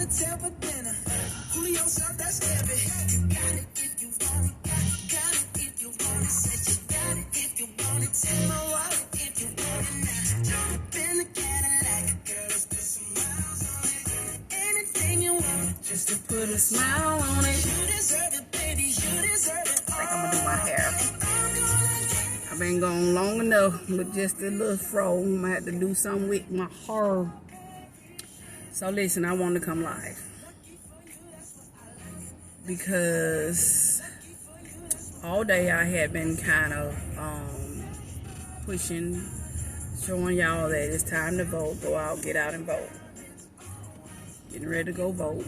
tell for dinner. Julio served that heavy. You got it if you want it. Got it if you want it. Said you got it if you want it. Take my wallet if you want it now. Jump in the Cadillac, girl, let's put some miles on it. Anything you want, just to put a smile on it. You deserve it, baby, you deserve it. I think I'm gonna do my hair. I've been gone long enough with just a little fro. I'm gonna have to do something with my hair. So listen, I want to come live because all day I had been kind of pushing, showing y'all that it's time to vote. Go out, get out and vote. Getting ready to go vote,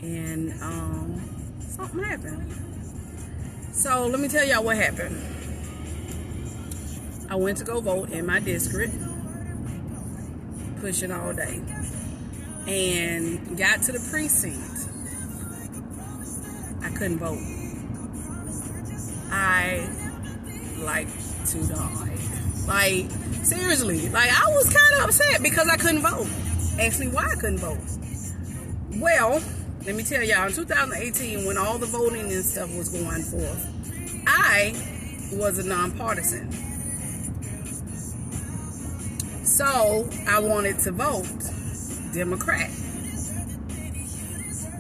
and something happened. So let me tell y'all what happened. I went to go vote in my district, pushing all day, and got to the precinct. I couldn't vote. I like to die. Like, seriously, like I was kind of upset because I couldn't vote. Ask me why I couldn't vote. Well, let me tell y'all, in 2018, when all the voting and stuff was going forth, I was a nonpartisan. So I wanted to vote Democrat.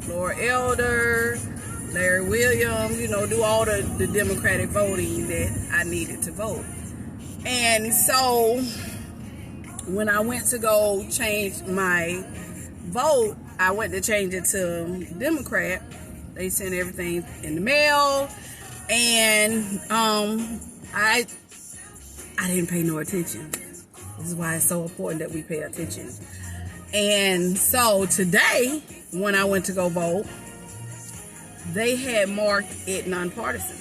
Laura Elder, Larry Williams, do all the Democratic voting that I needed to vote. And so when I went to go change my vote, I went to change it to Democrat. They sent everything in the mail, and I didn't pay no attention. This is why it's so important that we pay attention. And so today, when I went to go vote, they had marked it nonpartisan,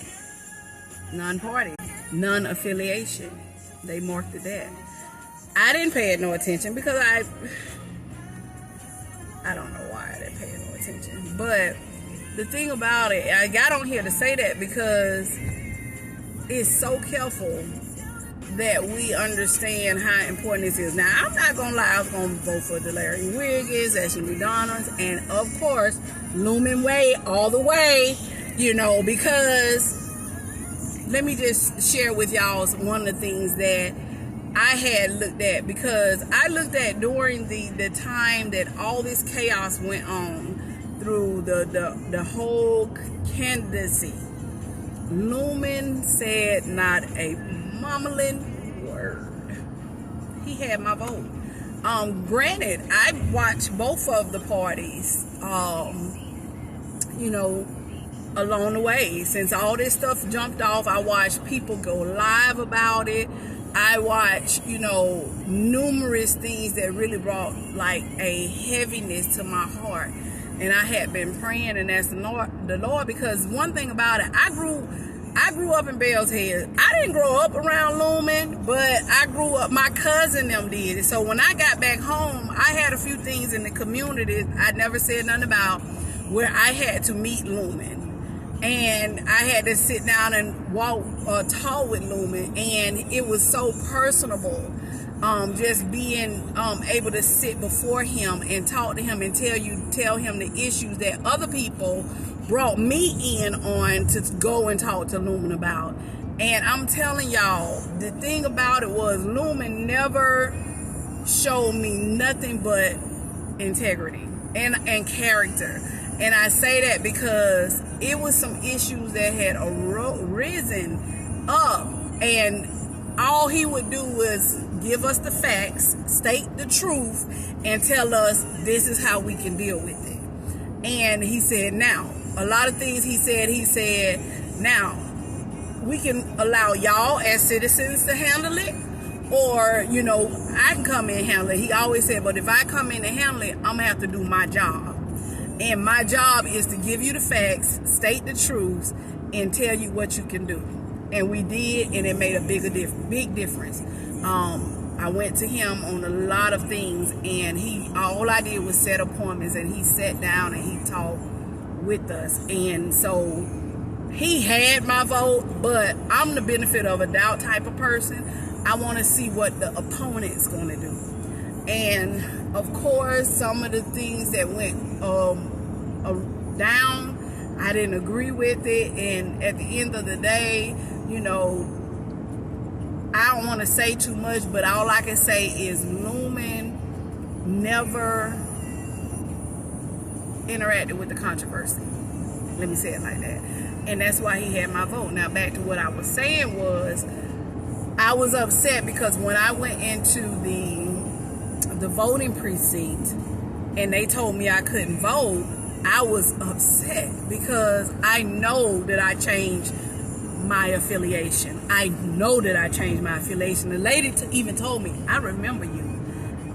non-party, non-affiliation. They marked it that. I didn't pay it no attention because I don't know why I didn't pay it no attention. But the thing about it, I got on here to say that because it's so careful that we understand how important this is. Now, I'm not going to lie, I was going to vote for Delary Wiggins, Ashley McDonald, and of course, Lumen Way all the way, because let me just share with y'all one of the things that I had looked at, because I looked at during the time that all this chaos went on through the whole candidacy. Lumen said not a mumbling word. He had my vote. Granted, I watched both of the parties, along the way. Since all this stuff jumped off, I watched people go live about it. I watched, numerous things that really brought like a heaviness to my heart. And I had been praying and asking the Lord, because one thing about it, I grew up in Bells Head. I didn't grow up around Lumen, but I grew up, my cousin them did. And so when I got back home, I had a few things in the community I never said nothing about, where I had to meet Lumen. And I had to sit down and talk with Lumen. And it was so personable. Just being able to sit before him and talk to him and tell him the issues that other people brought me in on to go and talk to Lumen about. And I'm telling y'all, the thing about it was Lumen never showed me nothing but integrity and character. And I say that because it was some issues that had risen up, and all he would do was give us the facts, state the truth, and tell us this is how we can deal with it. And he said, now, a lot of things he said, now, we can allow y'all as citizens to handle it, or, I can come in and handle it. He always said, but if I come in and handle it, I'm going to have to do my job. And my job is to give you the facts, state the truths, and tell you what you can do. And we did, and it made a big difference. I went to him on a lot of things, and all I did was set appointments, and he sat down and he talked with us. And so he had my vote, but I'm the benefit of a doubt type of person. I want to see what the opponent's going to do. And of course, some of the things that went down. I didn't agree with it, and at the end of the day, you know, I don't want to say too much, but all I can say is Lumen never interacted with the controversy. Let me say it like that. And that's why he had my vote. Now back to what I was saying was, I was upset because when I went into the voting precinct and they told me I couldn't vote, I was upset because I know that I changed my affiliation. I know that I changed my affiliation. The lady even told me, I remember you.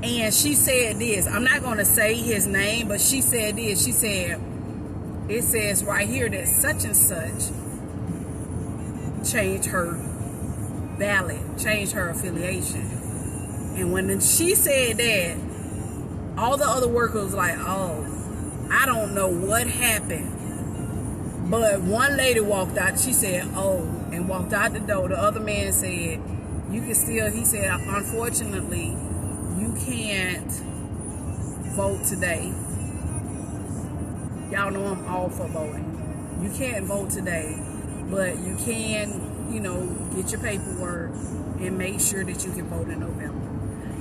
And she said this, I'm not going to say his name, but she said this. She said, it says right here that such and such changed her ballot, changed her affiliation. And when she said that, all the other workers was like, oh, I don't know what happened. But one lady walked out, she said, oh, and walked out the door. The other man said, you can still, he said, unfortunately, you can't vote today. Y'all know I'm all for voting. You can't vote today, but you can, you know, get your paperwork and make sure that you can vote in November.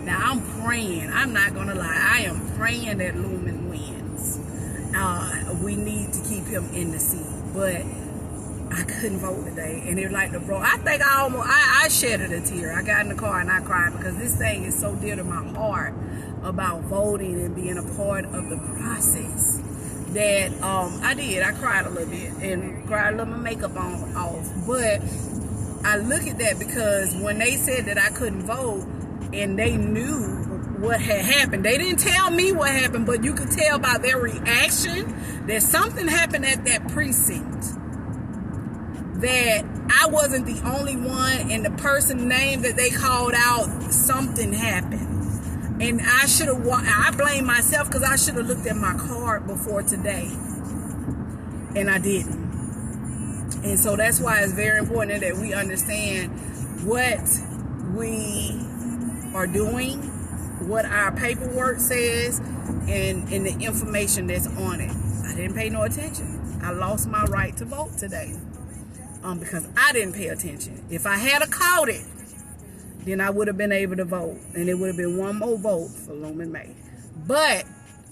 Now, I'm praying. I'm not going to lie. I am praying that Lumen wins. We need to keep him in the seat, but I couldn't vote today. And it like the bro. I think I shedded a tear. I got in the car and I cried because this thing is so dear to my heart about voting and being a part of the process that I did. I cried a little bit and cried a little makeup off. But I look at that because when they said that I couldn't vote and they knew what had happened, they didn't tell me what happened, but you could tell by their reaction that something happened at that precinct, that I wasn't the only one, and the person name that they called out, something happened. And I should have, I blame myself because I should have looked at my card before today. And I didn't. And so that's why it's very important that we understand what we are doing, what our paperwork says, and the information that's on it. I didn't pay no attention. I lost my right to vote today because I didn't pay attention. If I had caught it, then I would have been able to vote, and it would have been one more vote for Lumen May. But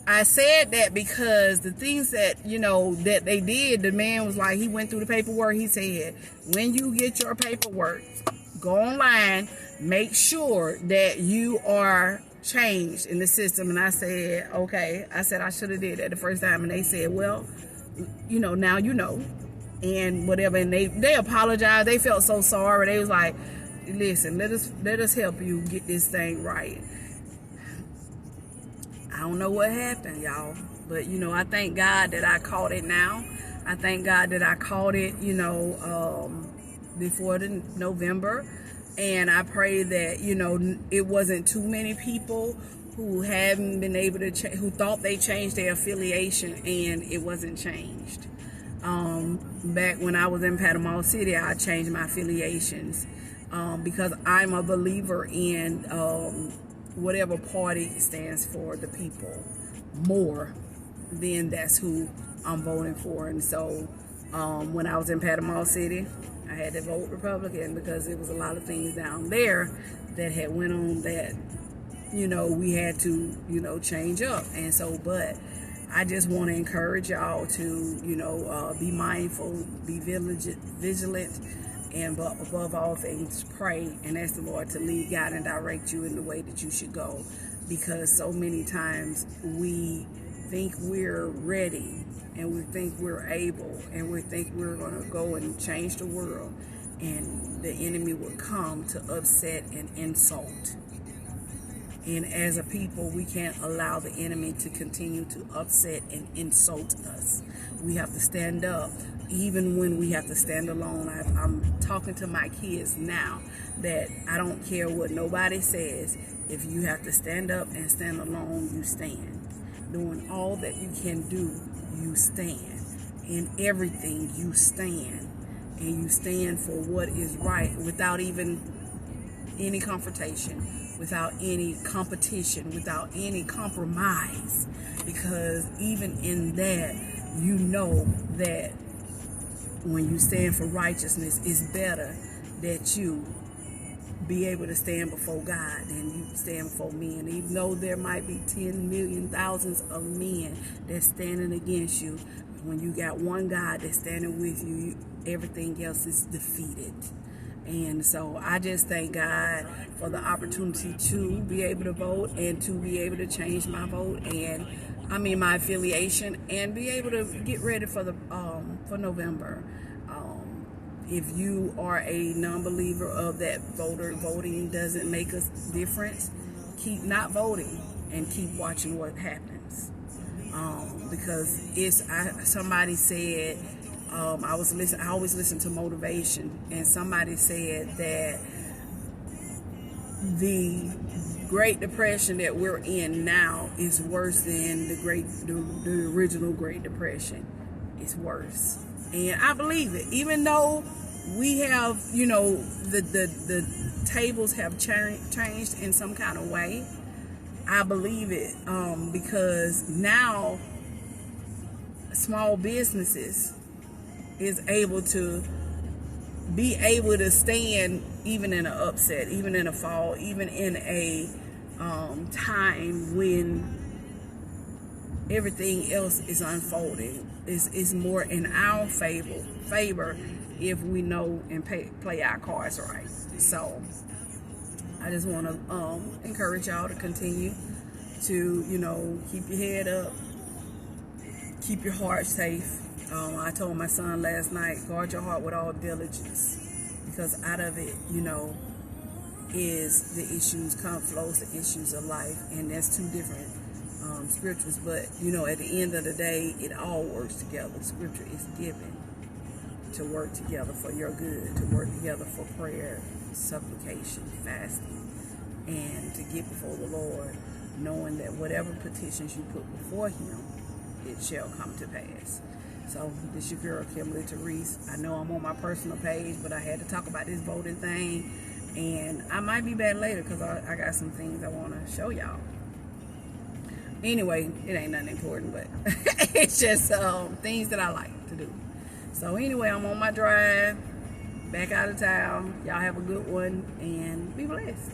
I said that because the things that, you know, that they did, the man was like, he went through the paperwork. He said, when you get your paperwork, go online, make sure that you are changed in the system. And I said, okay. I said I should have did that the first time. And they said, well, you know, now you know, and whatever. And they apologized. They felt so sorry. They was like, listen, let us help you get this thing right. I don't know what happened, y'all, but you know, I thank God that I caught it now. I thank God that I caught it, you know, before the November, and I pray that, you know, it wasn't too many people who haven't been able to who thought they changed their affiliation and it wasn't changed. Back when I was in Panama City, I changed my affiliations. Because I'm a believer in whatever party stands for the people more, then that's who I'm voting for. And so when I was in Panama City, I had to vote Republican because there was a lot of things down there that had went on that, you know, we had to, you know, change up. And so, but I just want to encourage y'all to, you know, be mindful, be vigilant, and but above all things, pray and ask the Lord to lead, guide, and direct you in the way that you should go. Because so many times we think we're ready and we think we're able and we think we're going to go and change the world, and the enemy will come to upset and insult. And as a people, we can't allow the enemy to continue to upset and insult us. We have to stand up, even when we have to stand alone. I'm talking to my kids now that I don't care what nobody says. If you have to stand up and stand alone, you stand. Doing all that you can do, you stand. In everything, you stand. And you stand for what is right without even any confrontation, without any competition, without any compromise, because even in that, you know that when you stand for righteousness, it's better that you be able to stand before God than you stand before men. Even though there might be 10 million, thousands of men that's standing against you, when you got one God that's standing with you, everything else is defeated. And so I just thank God for the opportunity to be able to vote and to be able to change my vote and my affiliation, and be able to get ready for the for November. If you are a non-believer of that voting doesn't make a difference, keep not voting and keep watching what happens. Because somebody said, I always listen to motivation, and somebody said that the Great Depression that we're in now is worse than the original Great Depression. It's worse. And I believe it, even though we have, the tables have changed in some kind of way. I believe it, because now small businesses is able to stand even in an upset, even in a fall, even in a time when everything else is unfolding. Is more in our favor if we know and play our cards right. So I just want to encourage y'all to continue to keep your head up, keep your heart safe. I told my son last night, guard your heart with all diligence, because out of it is the issues flows the issues of life, and that's two different scriptures, but at the end of the day, it all works together. Scripture is given to work together for your good, to work together for prayer, supplication, fasting, and to get before the Lord, knowing that whatever petitions you put before Him, it shall come to pass. So this your girl, Kimberly Therese. I know I'm on my personal page, but I had to talk about this voting thing, and I might be back later because I got some things I want to show y'all. Anyway, it ain't nothing important, but it's just things that I like to do. So anyway, I'm on my drive, back out of town. Y'all have a good one, and be blessed.